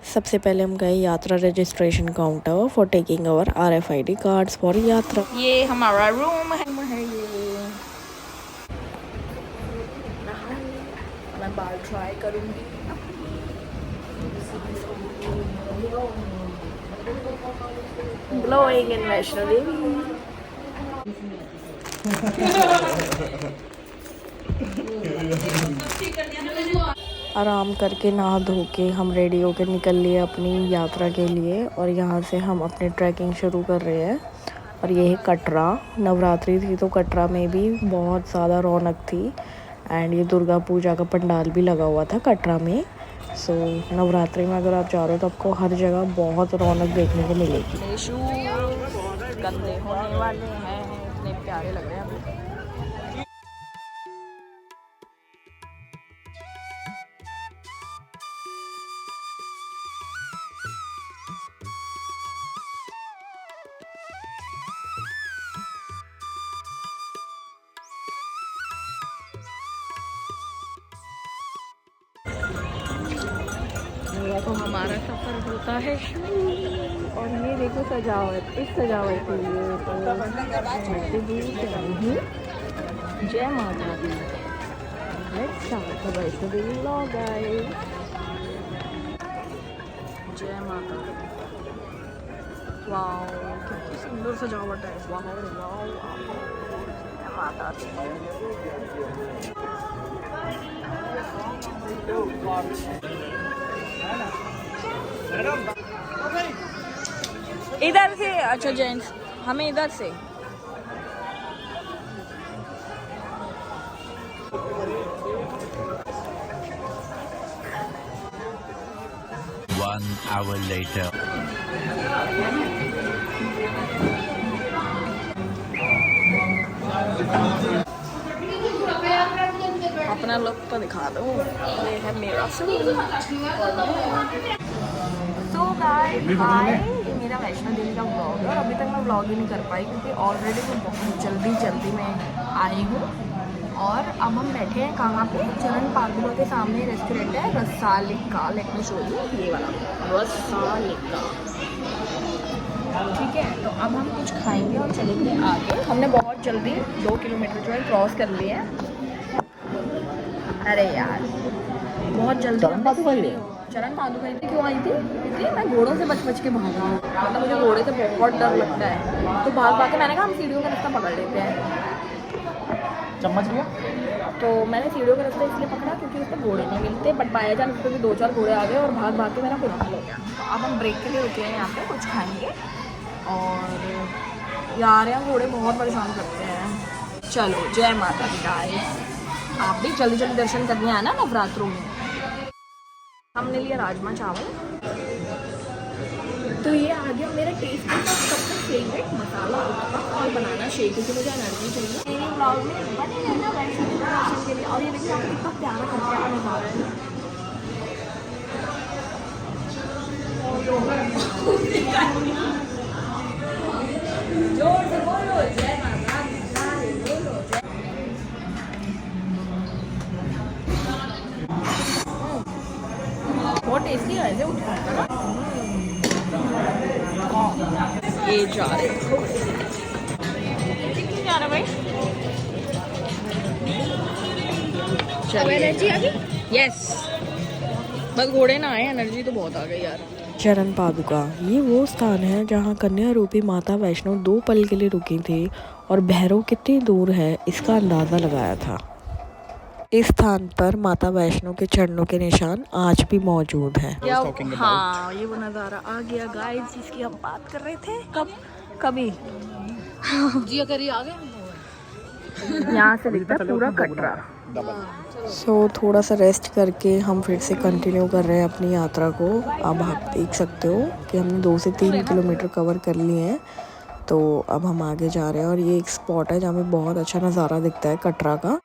सबसे पहले हम गए यात्रा registration counter for taking our RFID cards for यात्रा। ये हमारा रूम है ये। मैं बाल ट्राई करूंगी। ग्लोइंग इन वैष्णो देवी। आराम करके नहा धो के हम रेडी होकर निकल लिए अपनी यात्रा के लिए और यहाँ से हम अपनी ट्रैकिंग शुरू कर रहे हैं। और ये है कटरा। नवरात्रि थी तो कटरा में भी बहुत ज़्यादा रौनक थी एंड ये दुर्गा पूजा का पंडाल भी लगा हुआ था कटरा में। सो नवरात्रि में अगर आप जा रहे हो तो आपको हर जगह बहुत रौनक देखने को मिलेगी। मेरे शूज गंदे होने वाले हैं, इतने प्यारे लग रहे हैं अभी। तो हमारा सफर होता है और ये देखो सजावट, इस सजावट के लिए तो दूर से आई हूँ। जय माता दी। Let's start the Vaishno Devi vlog guys. जय माता दी। वाओ कितनी सुंदर सजावट है। वाओ वाओ जय माता दी। इधर से अच्छा जेंट्स, हमें इधर से। One hour later. अपना लुक तो दिखा दो। ये है मेरा सूट। तो गाइस हाय, ये मेरा वैष्णो देवी का व्लॉग है और अभी तक मैं व्लॉग ही नहीं कर पाई क्योंकि ऑलरेडी तो बहुत जल्दी मैं आई हूँ। और अब हम बैठे हैं कहाँ पे? चरण पादुका के सामने रेस्टोरेंट है रसालिका। लेट मी शो यू, ये वाला रसालिका। ठीक है, तो अब हम कुछ खाएंगे और चलेंगे आगे। हमने बहुत जल्दी 2 किलोमीटर जो है क्रॉस कर लिए हैं। अरे यार बहुत जल्दी। चरण पादुका क्यों आई थी? इसलिए मैं घोड़ों से बच के भागा हूँ। मतलब मुझे घोड़े से बहुत डर लगता है, तो भाग के मैंने कहा हम सीढ़ियों का रास्ता पकड़ लेते हैं। चम्मच लिया तो मैंने सीढ़ियों का रास्ता इसलिए पकड़ा क्योंकि उस पर घोड़े नहीं मिलते, बट बाय चांस उस पर भी 2-4 घोड़े आ गए और भाग के मेरा बुरा हाल हो गया। तो अब हम ब्रेक के लिए रुके हैं यहाँ पे, कुछ खाएंगे। और यार यहाँ घोड़े बहुत परेशान करते हैं। चलो जय माता दी गाइस। आप भी जल्दी दर्शन करने आना नवरात्रों में। हमने लिया राजमा चावल। तो ये आ गया मेरा टेस्ट का सबसे फेवरेट मसाला उत्पा और बनाना शेक, क्योंकि मुझे एनर्जी चाहिए। मेरे ब्लॉग में बने रहना वैष्णो देवी दर्शन के लिए। और ये देखिए आपको कितना प्यारा नज़ारा है। जोर से बोलो जय माता दी, बोलो जय। बहुत टेस्टी है ऐसे उठा है। ये जा रहे जा रहा भाई। चलो एनर्जी आ गई। यस, बस घोड़े ना आए, एनर्जी तो बहुत आ गई यार। चरण पादुका ये वो स्थान है जहाँ कन्या रूपी माता वैष्णो 2 पल के लिए रुकी थी और भैरव कितनी दूर है इसका अंदाज़ा लगाया था। इस स्थान पर माता वैष्णो के चरणों के निशान आज भी मौजूद हैं। हाँ ये वो नज़ारा आ गया गाइस जिसकी हम बात कर रहे थे। कभी जी अगर ये आ गए यहाँ से दिखता है पूरा कटरा। सो थोड़ा सा रेस्ट करके हम फिर से कंटिन्यू कर रहे हैं अपनी यात्रा को। अब आप देख सकते हो कि हमने 2 से 3 किलोमीटर कवर कर लिए हैं। तो अब हम आगे जा रहे हैं और ये एक स्पॉट है जहाँ पे बहुत अच्छा नज़ारा दिखता है कटरा का।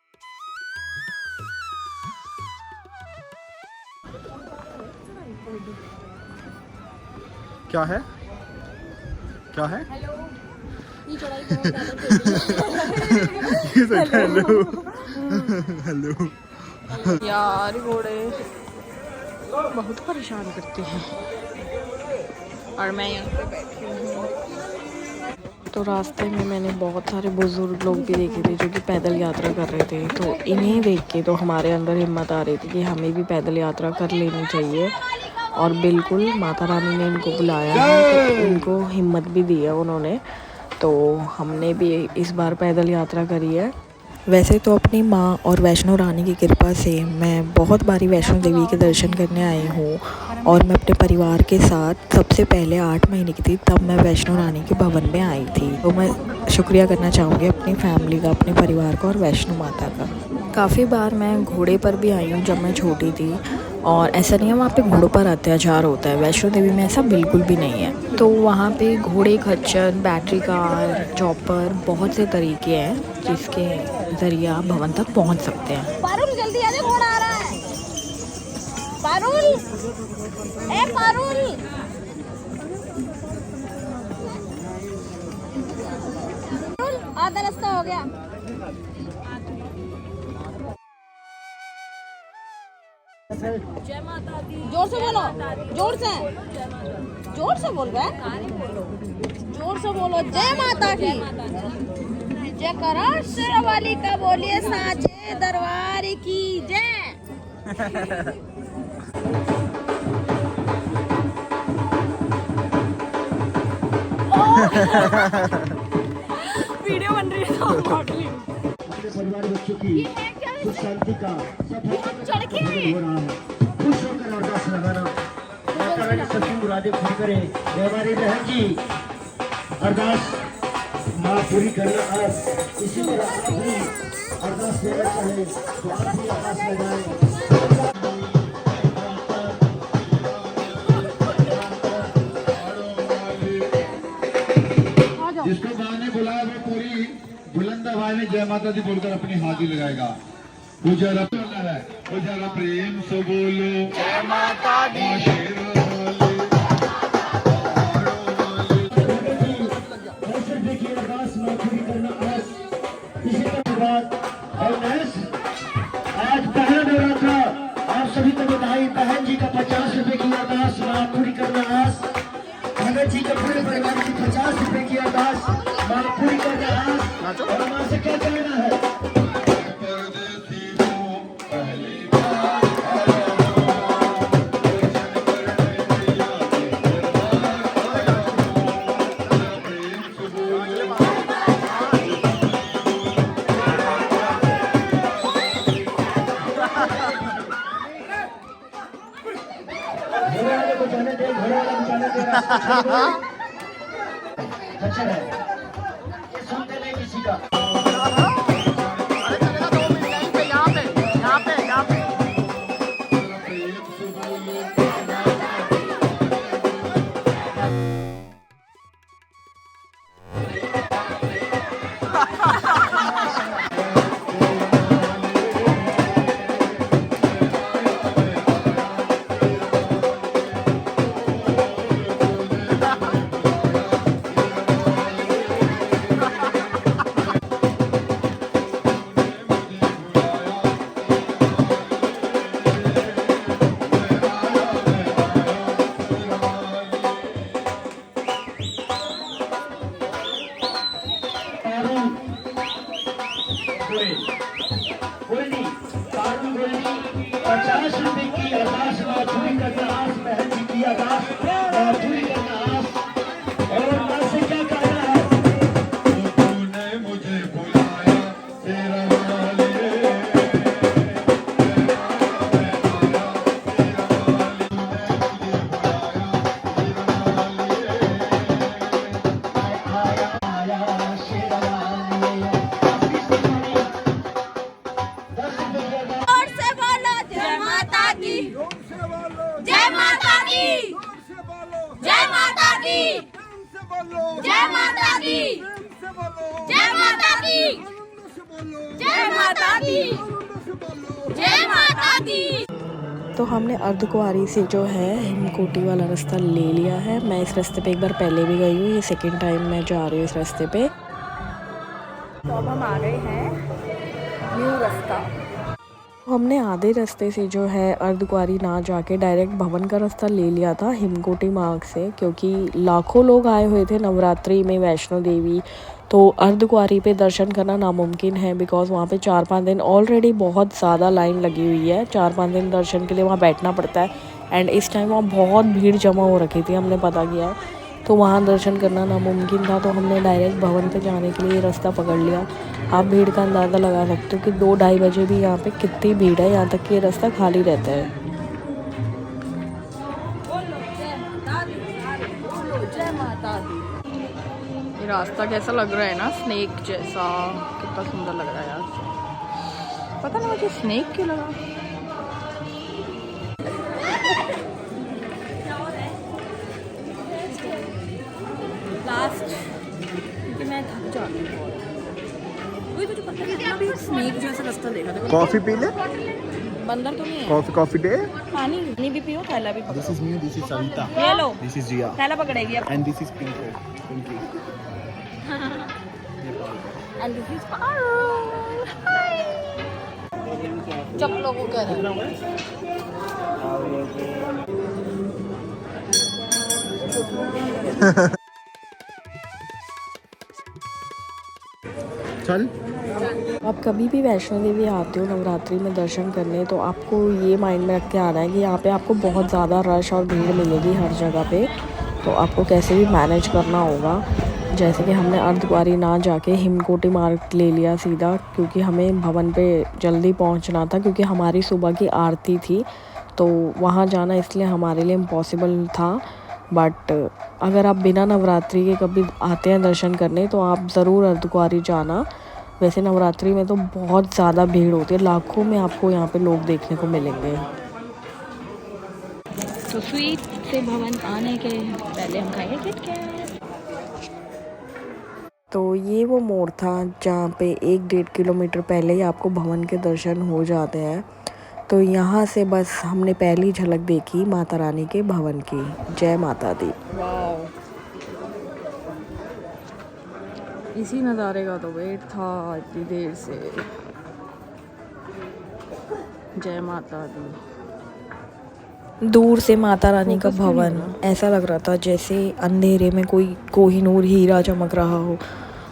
क्या है ये चढ़ाई हेलो यार घोड़े बहुत परेशान करते हैं। और मैं यहाँ पे बैठी हूँ। तो रास्ते में मैंने बहुत सारे बुजुर्ग लोग भी देखे थे जो कि पैदल यात्रा कर रहे थे। तो इन्हें देख के तो हमारे अंदर हिम्मत आ रही थी कि हमें भी पैदल यात्रा कर लेनी चाहिए। और बिल्कुल माता रानी ने इनको बुलाया है, तो इनको हिम्मत भी दी है उन्होंने। तो हमने भी इस बार पैदल यात्रा करी है। वैसे तो अपनी माँ और वैष्णो रानी की कृपा से मैं बहुत बारी वैष्णो देवी के दर्शन करने आई हूँ। और मैं अपने परिवार के साथ सबसे पहले 8 महीने की थी तब मैं वैष्णो रानी के भवन में आई थी। तो मैं शुक्रिया करना चाहूँगी अपनी फैमिली का, अपने परिवार का और वैष्णो माता का। काफ़ी बार मैं घोड़े पर भी आई हूँ जब मैं छोटी थी। और ऐसा नहीं है वहाँ पे घोड़ों पर अत्याचार होता है, वैष्णो देवी में ऐसा बिल्कुल भी नहीं है। तो वहाँ पे घोड़े, खच्चर, बैटरी कार, चॉपर, बहुत से तरीके हैं जिसके ज़रिए आप भवन तक पहुँच सकते हैं। पारुल जल्दी आ जा, घोड़ा आ रहा है। पारुल, ए पारुल, आधा रास्ता हो गया। जय माता दी। जोर से बोलो, जोर से बोल रहे हैं, जोर से बोलो। जय माता की जय करा, शेरवाली का बोलिए, साचे दरबार की जय। वीडियो बन रही है तो मॉडलिंग। परिवार बच्चों की सुख शांति का हो रहा है। खुश होकर अरदास लगाना, माता रानी सबकी मुरादें पूरी करे। हमारी बहन जी अरदास माँ पूरी करना आस, इसी तरह आप भी अरदास देना चाहे तो आप भी अरदास लगाएं। जिसको माँ ने बुलाया वो पूरी बुलंद आवाज में जय माता दी बोलकर अपनी हाजिरी लगाएगा। पूजा प्रेम से बोलो जय माता दी। आज पहला नवरात्रा आप सभी को बधाई। बहन जी का 50 रुपए की अरदास माँ पूरी करना आस। भगत जी का पूरे परिवार की 50 रुपए की अरदास माँ पूरी करना आस। और माँ से क्या कहना है? अच्छा है, ये सुनते नहीं किसी का। गोल्डी 50 रुपए की अरदास माँ पूरी करना आस। बहन जी की अरदास माँ पूरी करना आस। और माँ से क्या कहना है? तूने मुझे बुलाया तेरा तो हमने अर्धकुंवारी से जो है हिमकोटी वाला रास्ता ले लिया है। मैं इस रास्ते पे एक बार पहले भी गई हूँ, ये सेकंड टाइम मैं जा रही हूँ इस रास्ते पे। तो अब हम आ गए हैं न्यू रास्ता। हमने आधे रास्ते से जो है अर्धकुंवारी ना जाके डायरेक्ट भवन का रास्ता ले लिया था हिमकोटी मार्ग से, क्योंकि लाखों लोग आए हुए थे नवरात्रि में वैष्णो देवी। तो अर्धकुंवारी पे दर्शन करना नामुमकिन है, बिकॉज़ वहाँ पे 4-5 दिन ऑलरेडी बहुत ज़्यादा लाइन लगी हुई है। 4-5 दिन दर्शन के लिए वहाँ बैठना पड़ता है एंड इस टाइम वहाँ बहुत भीड़ जमा हो रखी थी, हमने पता किया। तो वहाँ दर्शन करना नामुमकिन था, तो हमने डायरेक्ट भवन पे जाने के लिए रास्ता पकड़ लिया। आप भीड़ का अंदाज़ा लगा सकते हो कि 2-2:30 बजे भी यहाँ पे कितनी भीड़ है, यहाँ तक कि ये रास्ता खाली रहता है। ये रास्ता कैसा लग रहा है ना, स्नेक जैसा, कितना सुंदर लग रहा है यार। पता नहीं मुझे स्नेक क्यों लगा। लास्ट क्योंकि मैं थक जाती हूँ बहुत। वही तुझे पता है कितना भी स्नेक जैसा रास्ता देखा था। कॉफी पी ले। बंदर तो नहीं है। Coffee day. पानी भी पियो, थैला भी पकड़ो। This is me, this is Savita, ये लो, दिस इज जिया थैला पकड़ेगी अब। And this is Pinky. And this is Parul. Hi. चप्पलों को कह रहा है। चल। आप कभी भी वैष्णो देवी आते हो नवरात्रि में दर्शन करने, तो आपको ये माइंड में रख के आना है कि यहाँ पे आपको बहुत ज़्यादा रश और भीड़ मिलेगी हर जगह पे। तो आपको कैसे भी मैनेज करना होगा। जैसे कि हमने अर्धकुंवारी ना जाके हिमकोटी मार्ग ले लिया सीधा, क्योंकि हमें भवन पे जल्दी पहुँचना था, क्योंकि हमारी सुबह की आरती थी। तो वहाँ जाना इसलिए हमारे लिए इम्पॉसिबल था। बट अगर आप बिना नवरात्रि के कभी आते हैं दर्शन करने, तो आप ज़रूर अर्धकुंवारी जाना। वैसे नवरात्रि में तो बहुत ज़्यादा भीड़ होती है, लाखों में आपको यहाँ पे लोग देखने को मिलेंगे। तो स्वीट से भवन आने के पहले हम खाएंगे किटकैट। तो ये वो मोड़ था जहाँ पे 1-1.5 किलोमीटर पहले ही आपको भवन के दर्शन हो जाते हैं। तो यहाँ से बस हमने पहली झलक देखी माता रानी के भवन की। जय माता दी। वाओ, इसी नज़ारे का तो वेट था इतनी देर से। जय माता दी। दूर से माता रानी का भवन ऐसा लग रहा था जैसे अंधेरे में कोई कोहिनूर हीरा चमक रहा हो,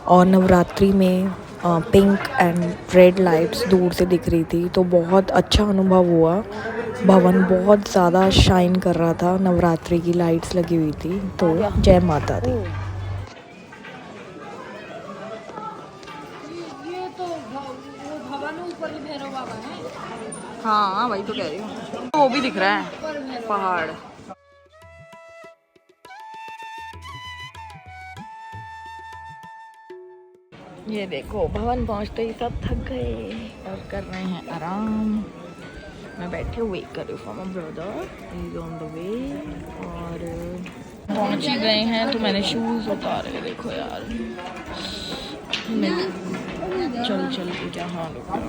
और नवरात्रि में पिंक एंड रेड लाइट्स दूर से दिख रही थी। तो बहुत अच्छा अनुभव हुआ। भवन बहुत ज़्यादा शाइन कर रहा था, नवरात्रि की लाइट्स लगी हुई थी। तो जय माता दी। हाँ वही तो कह रही हूँ, वो भी दिख रहा है पहाड़। ये देखो भवन पहुँचते ही सब थक गए और कर रहे हैं आराम। मैं बैठे वेट कर रही हूँ for my brother, he is on the way. और पहुँच ही गए हैं, तो मैंने शूज़ उतारे। देखो यार चल चल के क्या हाल होगा।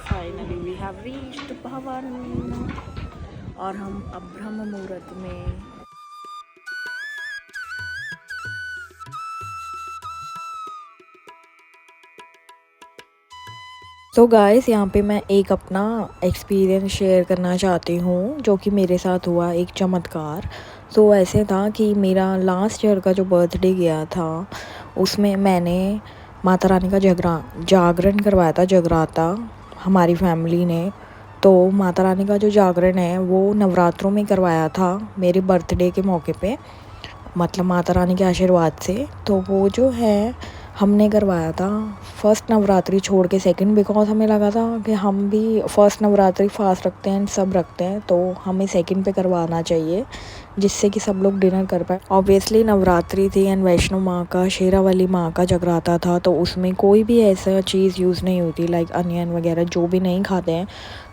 फाइनली वी हैव रीच्ड भवन, और हम अब ब्रह्म मुहूर्त में तो गाइस यहाँ पे मैं एक अपना एक्सपीरियंस शेयर करना चाहती हूँ, जो कि मेरे साथ हुआ एक चमत्कार। तो ऐसे था कि मेरा लास्ट ईयर का जो बर्थडे गया था, उसमें मैंने माता रानी का जागरण करवाया था, जगराता, हमारी फैमिली ने। तो माता रानी का जो जागरण है वो नवरात्रों में करवाया था मेरे बर्थडे के मौके पे, मतलब माता रानी के आशीर्वाद से। तो वो जो है हमने करवाया था फर्स्ट नवरात्रि छोड़ के सेकंड, बिकॉज हमें लगा था कि हम भी फर्स्ट नवरात्रि फास्ट रखते हैं, सब रखते हैं, तो हमें सेकंड पे करवाना चाहिए, जिससे कि सब लोग डिनर कर पाए। ऑब्वियसली नवरात्रि थी एंड वैष्णो माँ का, शेरावाली माँ का जगराता था, तो उसमें कोई भी ऐसा चीज़ यूज़ नहीं होती, लाइक अनियन वगैरह जो भी नहीं खाते हैं।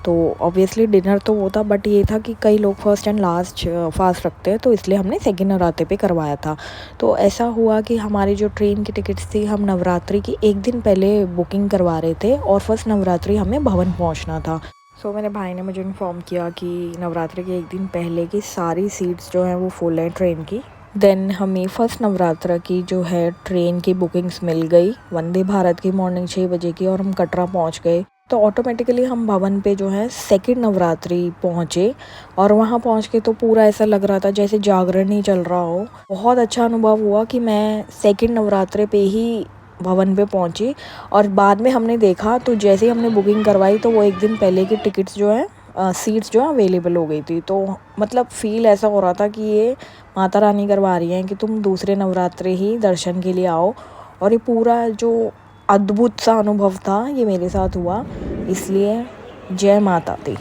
तो ऑब्वियसली डिनर तो वो था, बट ये था कि कई लोग फर्स्ट एंड लास्ट फास्ट रखते हैं, तो इसलिए हमने सेकंड नवरात्रि पे करवाया था। तो ऐसा हुआ कि हमारी जो ट्रेन की टिकट्स थी, हम नवरात्रि की एक दिन पहले बुकिंग करवा रहे थे, और फर्स्ट नवरात्रि हमें भवन पहुंचना था। सो मेरे भाई ने मुझे इन्फॉर्म किया कि नवरात्रि के एक दिन पहले की सारी सीट्स जो हैं वो फुल है ट्रेन की। देन हमें फर्स्ट नवरात्र की जो है ट्रेन की बुकिंग्स मिल गई, वंदे भारत की मॉर्निंग 6 बजे की, और हम कटरा पहुंच गए। तो ऑटोमेटिकली हम भवन पे जो है सेकंड नवरात्रि पहुंचे, और वहां पहुंच के तो पूरा ऐसा लग रहा था जैसे जागरण ही चल रहा हो। बहुत अच्छा अनुभव हुआ कि मैं सेकंड नवरात्रि पे ही भवन पे पहुंची। और बाद में हमने देखा तो जैसे ही हमने बुकिंग करवाई तो वो एक दिन पहले की टिकट्स जो है सीट्स जो है अवेलेबल हो गई थी। तो मतलब फ़ील ऐसा हो रहा था कि ये माता रानी करवा रही हैं कि तुम दूसरे नवरात्रे ही दर्शन के लिए आओ। और ये पूरा जो अद्भुत सा अनुभव था ये मेरे साथ हुआ, इसलिए जय माता दी।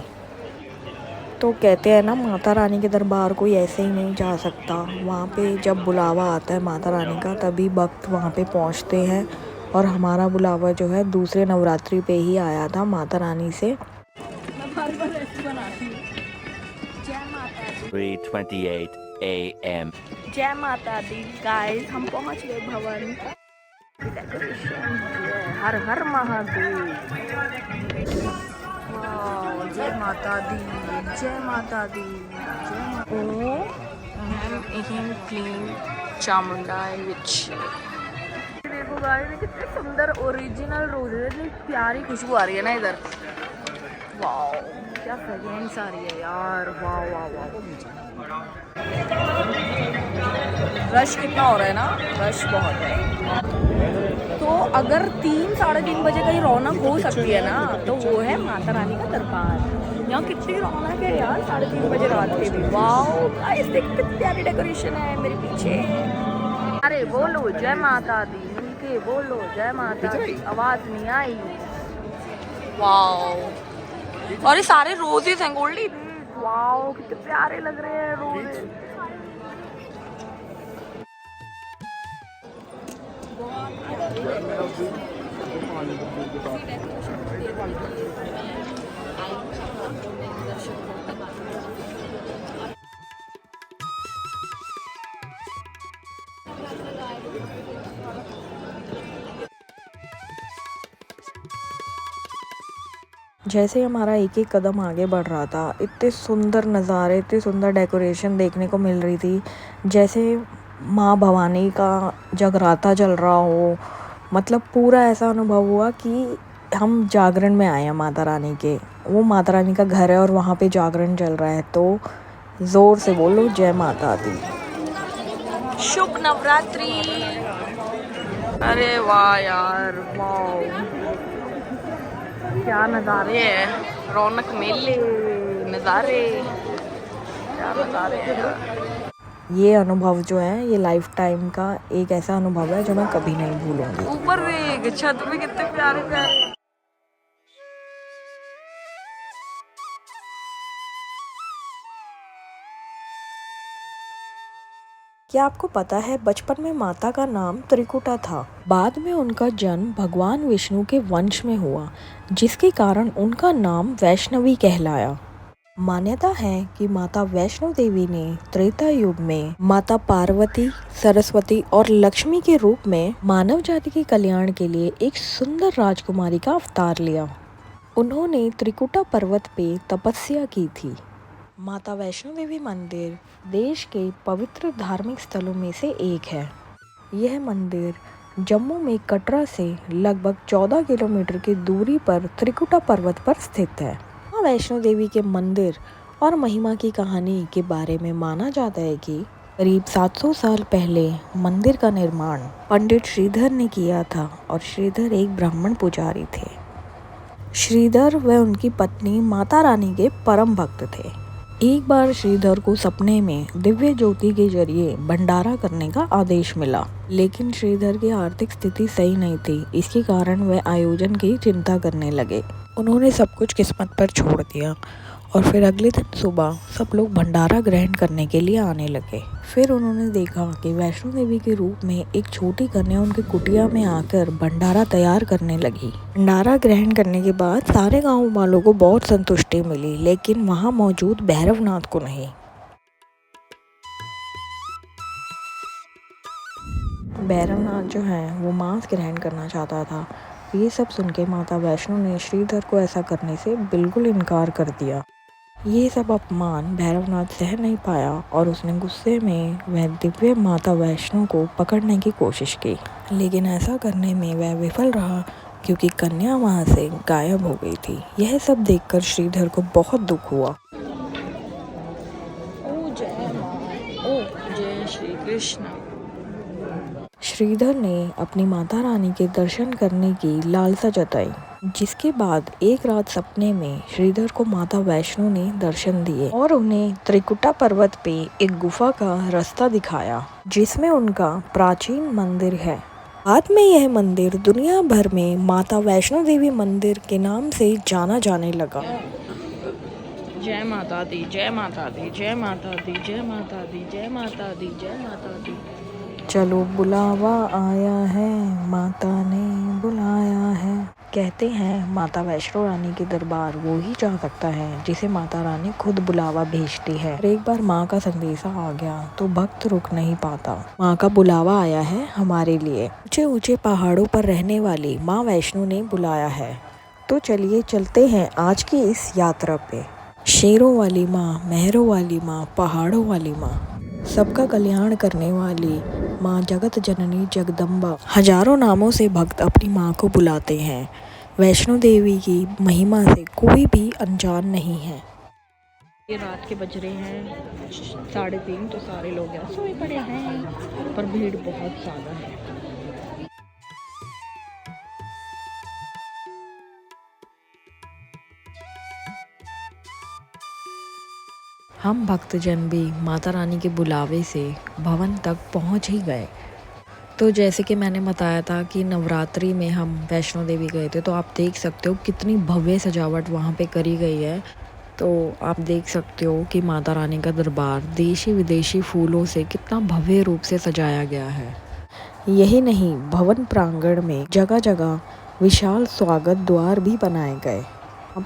तो कहते हैं ना, माता रानी के दरबार कोई ऐसे ही नहीं जा सकता। वहाँ पे जब बुलावा आता है माता रानी का तभी भक्त वहाँ पे पहुँचते हैं, और हमारा बुलावा जो है दूसरे नवरात्रि पे ही आया था माता रानी से। 3:28 a.m. जय माता दी गाइस, हम पहुंच गए भवन। डेकोरेशन हर हर महादेव। वाह, जय माता दी, जय माता दी, जय क्लीन चामुंडाई विच। देखो गाइस, कितने सुंदर ओरिजिनल रोज है, इतनी प्यारी खुशबू आ रही है ना इधर। वाह, क्या फ्रेगरेंस आ रही है यार, वाह वाह वाह। रश कितना हो रहा है ना, रश बहुत है। तो अगर 3-3:30 बजे कहीं रौनक हो सकती है ना, तो वो है माता रानी का दरबार। यहाँ कितनी रौनक है यार 3:30 बजे रात के भी। वाह गाइस, देख कितनी प्यारी डेकोरेशन है मेरे पीछे। अरे बोलो जय माता दी, मिलके बोलो जय माता दी, आवाज नहीं आई। वाह, और ये सारे रोजेस हैं गोल्डी। वाह, कितने प्यारे लग रहे हैं रोजेस। जैसे हमारा एक एक कदम आगे बढ़ रहा था, इतने सुंदर नज़ारे, इतनी सुंदर डेकोरेशन देखने को मिल रही थी, जैसे माँ भवानी का जगराता चल रहा हो। मतलब पूरा ऐसा अनुभव हुआ कि हम जागरण में आए हैं माता रानी के। वो माता रानी का घर है और वहाँ पे जागरण चल रहा है। तो ज़ोर से बोलो जय माता दी। शुभ नवरात्रि। अरे वाह यार, वाह क्या नज़ारे हैं, रौनक मेले नज़ारे, क्या नज़ारे हैं। ये अनुभव जो है ये लाइफ टाइम का एक ऐसा अनुभव है जो मैं कभी नहीं भूलूंगी। ऊपर भी छत भी कितने प्यारे प्यारे। क्या आपको पता है बचपन में माता का नाम त्रिकुटा था। बाद में उनका जन्म भगवान विष्णु के वंश में हुआ, जिसके कारण उनका नाम वैष्णवी कहलाया। मान्यता है कि माता वैष्णो देवी ने त्रेता युग में माता पार्वती, सरस्वती और लक्ष्मी के रूप में मानव जाति के कल्याण के लिए एक सुंदर राजकुमारी का अवतार लिया। उन्होंने त्रिकुटा पर्वत पे तपस्या की थी। माता वैष्णो देवी मंदिर देश के पवित्र धार्मिक स्थलों में से एक है। यह मंदिर जम्मू में कटरा से लगभग 14 किलोमीटर की दूरी पर त्रिकुटा पर्वत पर स्थित है। माँ वैष्णो देवी के मंदिर और महिमा की कहानी के बारे में माना जाता है कि करीब 700 साल पहले मंदिर का निर्माण पंडित श्रीधर ने किया था, और श्रीधर एक ब्राह्मण पुजारी थे। श्रीधर व उनकी पत्नी माता रानी के परम भक्त थे। एक बार श्रीधर को सपने में दिव्य ज्योति के जरिए भंडारा करने का आदेश मिला, लेकिन श्रीधर की आर्थिक स्थिति सही नहीं थी। इसके कारण वह आयोजन की चिंता करने लगे। उन्होंने सब कुछ किस्मत पर छोड़ दिया, और फिर अगले दिन सुबह सब लोग भंडारा ग्रहण करने के लिए आने लगे। फिर उन्होंने देखा कि वैष्णो देवी के रूप में एक छोटी कन्या उनकी कुटिया में आकर भंडारा तैयार करने लगी। भंडारा ग्रहण करने के बाद सारे गांव वालों को बहुत संतुष्टि मिली, लेकिन वहां मौजूद भैरवनाथ को नहीं। भैरवनाथ जो है वो मांस ग्रहण करना चाहता था। ये सब सुन के माता वैष्णो ने श्रीधर को ऐसा करने से बिल्कुल इनकार कर दिया। ये सब अपमान भैरवनाथ सह नहीं पाया और उसने गुस्से में वह दिव्य माता वैष्णो को पकड़ने की कोशिश की, लेकिन ऐसा करने में वह विफल रहा क्योंकि कन्या वहां से गायब हो गई थी। यह सब देखकर श्रीधर को बहुत दुख हुआ। ओ जय माँ, ओ जय श्री कृष्ण। श्रीधर ने अपनी माता रानी के दर्शन करने की लालसा जताई, जिसके बाद एक रात सपने में श्रीधर को माता वैष्णो ने दर्शन दिए और उन्हें त्रिकुटा पर्वत पे एक गुफा का रास्ता दिखाया जिसमें उनका प्राचीन मंदिर है। बाद में यह मंदिर दुनिया भर में माता वैष्णो देवी मंदिर के नाम से जाना जाने लगा। जय माता दी, जय माता दी, जय माता दी, जय माता दी, जय माता दी, जय माता दी। चलो बुलावा आया है, माता ने बुलाया है। कहते हैं माता वैष्णो रानी के दरबार वो ही जा सकता है जिसे माता रानी खुद बुलावा भेजती है। एक बार माँ का संदेशा आ गया तो भक्त रुक नहीं पाता। माँ का बुलावा आया है हमारे लिए। ऊंचे ऊंचे पहाड़ों पर रहने वाली माँ वैष्णो ने बुलाया है। तो चलिए चलते हैं आज की इस यात्रा पे। शेरों वाली माँ, मेहरों वाली माँ, पहाड़ों वाली माँ, सबका कल्याण करने वाली माँ जगत जननी जगदम्बा। हजारों नामों से भक्त अपनी माँ को बुलाते हैं। वैष्णो देवी की महिमा से कोई भी अनजान नहीं है। ये रात के बज रहे हैं 3:30, तो सारे लोग यहाँ सोए पड़े हैं, पर भीड़ बहुत ज़्यादा है। हम भक्तजन भी माता रानी के बुलावे से भवन तक पहुंच ही गए। तो जैसे कि मैंने बताया था कि नवरात्रि में हम वैष्णो देवी गए थे, तो आप देख सकते हो कितनी भव्य सजावट वहाँ पे करी गई है। तो आप देख सकते हो कि माता रानी का दरबार देशी विदेशी फूलों से कितना भव्य रूप से सजाया गया है। यही नहीं, भवन प्रांगण में जगह जगह विशाल स्वागत द्वार भी बनाए गए।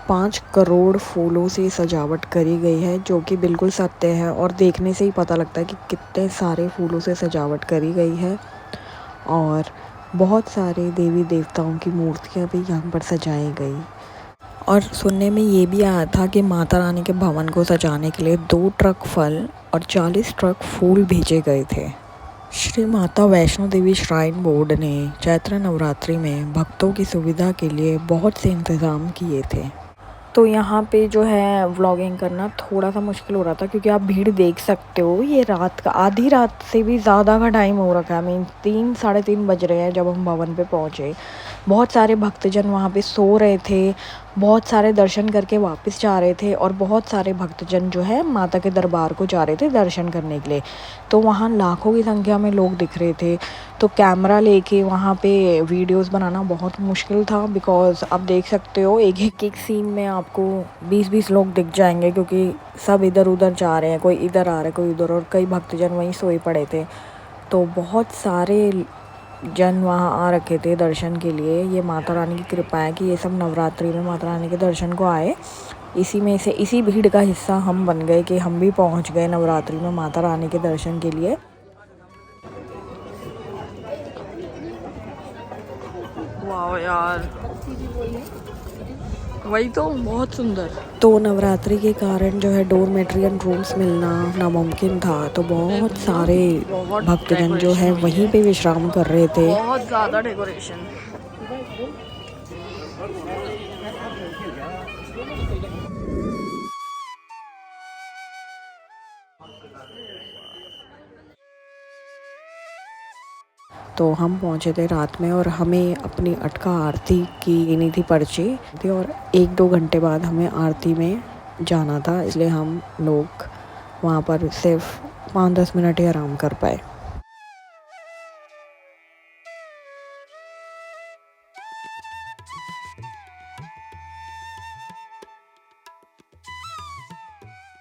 5 करोड़ फूलों से सजावट करी गई है, जो कि बिल्कुल सत्य है और देखने से ही पता लगता है कि कितने सारे फूलों से सजावट करी गई है। और बहुत सारे देवी देवताओं की मूर्तियां भी यहाँ पर सजाई गई। और सुनने में ये भी आया था कि माता रानी के भवन को सजाने के लिए 2 ट्रक फल और 40 ट्रक फूल भेजे गए थे। श्री माता वैष्णो देवी श्राइन बोर्ड ने चैत्र नवरात्रि में भक्तों की सुविधा के लिए बहुत से इंतज़ाम किए थे। तो यहाँ पे जो है व्लॉगिंग करना थोड़ा सा मुश्किल हो रहा था क्योंकि आप भीड़ देख सकते हो। ये रात का, आधी रात से भी ज़्यादा का टाइम हो रखा है। मीन 3 साढ़े 3 बज रहे हैं जब हम भवन पे पहुँचे। बहुत सारे भक्तजन वहाँ पे सो रहे थे, बहुत सारे दर्शन करके वापस जा रहे थे और बहुत सारे भक्तजन जो है माता के दरबार को जा रहे थे दर्शन करने के लिए। तो वहाँ लाखों की संख्या में लोग दिख रहे थे। तो कैमरा लेके वहाँ पे वीडियोस बनाना बहुत मुश्किल था, बिकॉज़ आप देख सकते हो एक सीन में आपको 20-20 लोग दिख जाएंगे क्योंकि सब इधर उधर जा रहे हैं, कोई इधर आ रहा है, कोई उधर, और कई भक्तजन वहीं सोए पड़े थे। तो बहुत सारे जन वहाँ आ रखे थे दर्शन के लिए। ये माता रानी की कृपा है कि ये सब नवरात्रि में माता रानी के दर्शन को आए। इसी में से इसी भीड़ का हिस्सा हम बन गए कि हम भी पहुँच गए नवरात्रि में माता रानी के दर्शन के लिए। वाह यार, वही तो बहुत सुंदर। तो नवरात्रि के कारण जो है डोरमेट्रियन रूम्स मिलना नामुमकिन था, तो बहुत सारे भक्तजन जो है वहीं पे विश्राम कर रहे थे। बहुत ज़्यादा डेकोरेशन। तो हम पहुंचे थे रात में और हमें अपनी अटका आरती की लेनी थी पर्ची, और 1-2 घंटे बाद हमें आरती में जाना था, इसलिए हम लोग वहाँ पर सिर्फ 5-10 मिनट ही आराम कर पाए।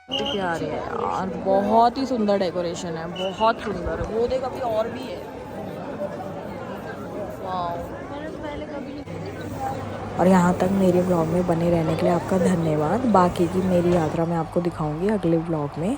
प्यारे है यार, बहुत ही सुंदर डेकोरेशन है, बहुत सुंदर। वो देख अभी और भी है। और यहाँ तक मेरे ब्लॉग में बने रहने के लिए आपका धन्यवाद। बाकी की मेरी यात्रा मैं आपको दिखाऊंगी अगले ब्लॉग में।